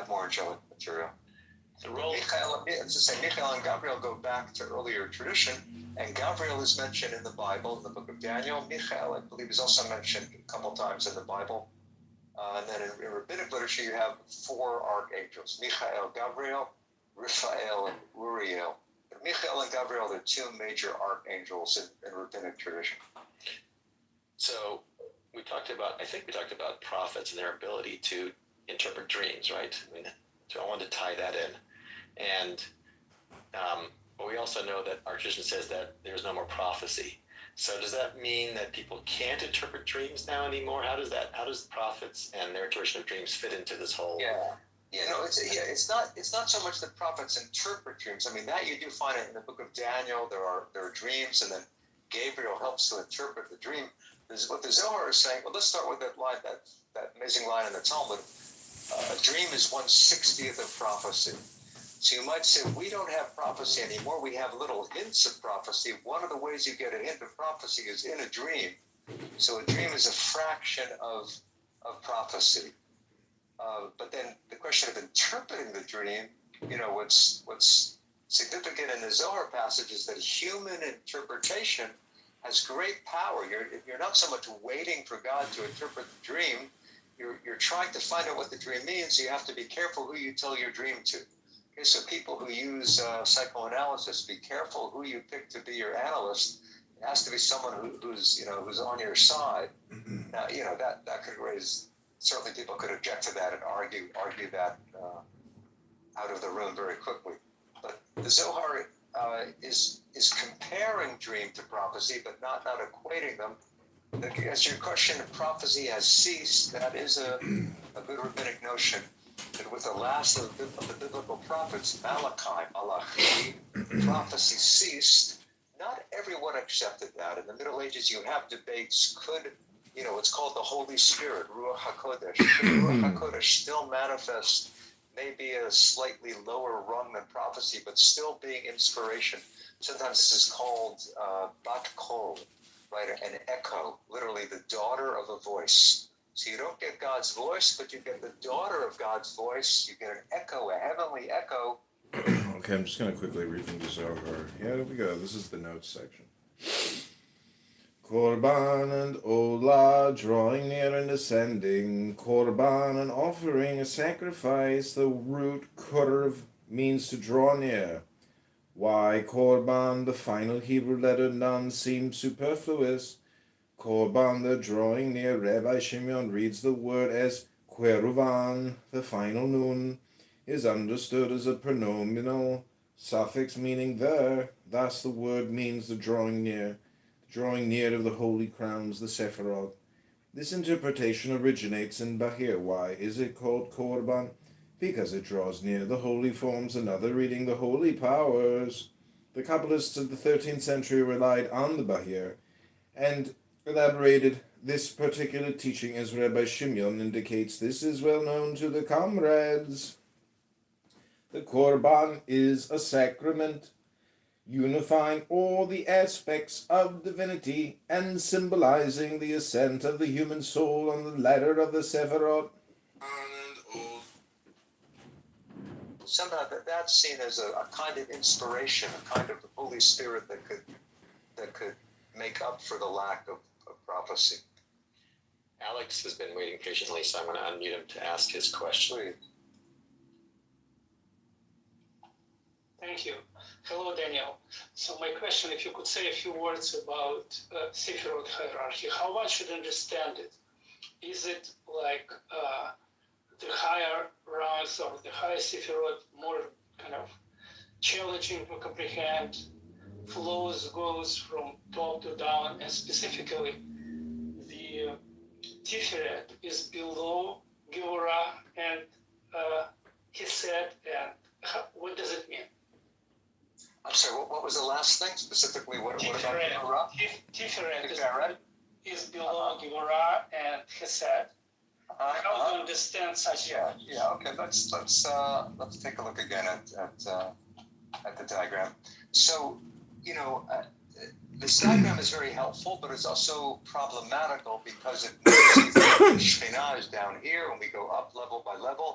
have more angelic material. The role. Michael and Gabriel go back to earlier tradition, and Gabriel is mentioned in the Bible, in the book of Daniel. Michael, I believe, is also mentioned a couple times in the Bible. And then in rabbinic literature, you have 4 archangels: Michael, Gabriel, Raphael, and Uriel. But Michael and Gabriel are the 2 major archangels in rabbinic tradition. So I think we talked about prophets and their ability to interpret dreams, right? I mean, so I wanted to tie that in. And but we also know that our tradition says that there's no more prophecy. So does that mean that people can't interpret dreams now anymore? How does prophets and their interpretation of dreams fit into this whole? It's not so much that prophets interpret dreams. I mean, that you do find it in the book of Daniel. There are dreams, and then Gabriel helps to interpret the dream. This is what the Zohar is saying. Well, let's start with that line, that amazing line in the Talmud. A dream is 1/60th of prophecy. So you might say, we don't have prophecy anymore. We have little hints of prophecy. One of the ways you get a hint of prophecy is in a dream. So a dream is a fraction of prophecy. But then the question of interpreting the dream, what's significant in the Zohar passage is that human interpretation has great power. You're not so much waiting for God to interpret the dream. You're trying to find out what the dream means. So you have to be careful who you tell your dream to. Okay, so people who use psychoanalysis, be careful who you pick to be your analyst. It has to be someone who's on your side. Now, that could raise. Certainly, people could object to that and argue that out of the room very quickly. But the Zohar is comparing dream to prophecy, but not equating them. As your question, prophecy has ceased. That is a good rabbinic notion. That with the last of the biblical prophets, Malachi, prophecy ceased. Not everyone accepted that. In the Middle Ages, you have debates. It's called the Holy Spirit, Ruach HaKodesh. Ruach HaKodesh still manifests maybe a slightly lower rung than prophecy, but still being inspiration. Sometimes this is called Bat Kol, right? An echo, literally the daughter of a voice. So you don't get God's voice, but you get the daughter of God's voice. You get an echo, a heavenly echo. Okay, I'm just going to quickly read from the Zohar. Here we go. This is the notes section. Korban and Olah drawing near and ascending. Korban, an offering, a sacrifice. The root kurv means to draw near. Why Korban, the final Hebrew letter nun, seems superfluous. Korban, the drawing near. Rabbi Shimon reads the word as Queruvan, the final nun, is understood as a pronominal suffix meaning there. Thus the word means the drawing near of the holy crowns, the Sephirot. This interpretation originates in Bahir. Why is it called Korban? Because it draws near the holy forms, another reading the holy powers. The Kabbalists of the 13th century relied on the Bahir and elaborated this particular teaching, as Rabbi Shimon indicates. This is well known to the comrades. The Korban is a sacrament, unifying all the aspects of divinity and symbolizing the ascent of the human soul on the ladder of the Sephirot. Somehow that's seen as a kind of inspiration, a kind of the Holy Spirit that could make up for the lack of prophecy. Alex has been waiting patiently, so I'm going to unmute him to ask his question. Please. Thank you. Hello, Daniel. So my question, if you could say a few words about Sephirot hierarchy, how one should understand it? Is it like the higher ranks or the higher Sephirot more kind of challenging to comprehend, goes from top to down, and specifically the Tiferet is below Gevorah and Hesed, and what does it mean? I'm sorry, what was the last thing specifically? What about Gevorah? Tiferet is below Gevorah and Hesed. How to understand such? Yeah. Okay. Let's take a look again at the diagram. So, this diagram is very helpful, but it's also problematical because it moves. Shekhinah is down here, and we go up level by level.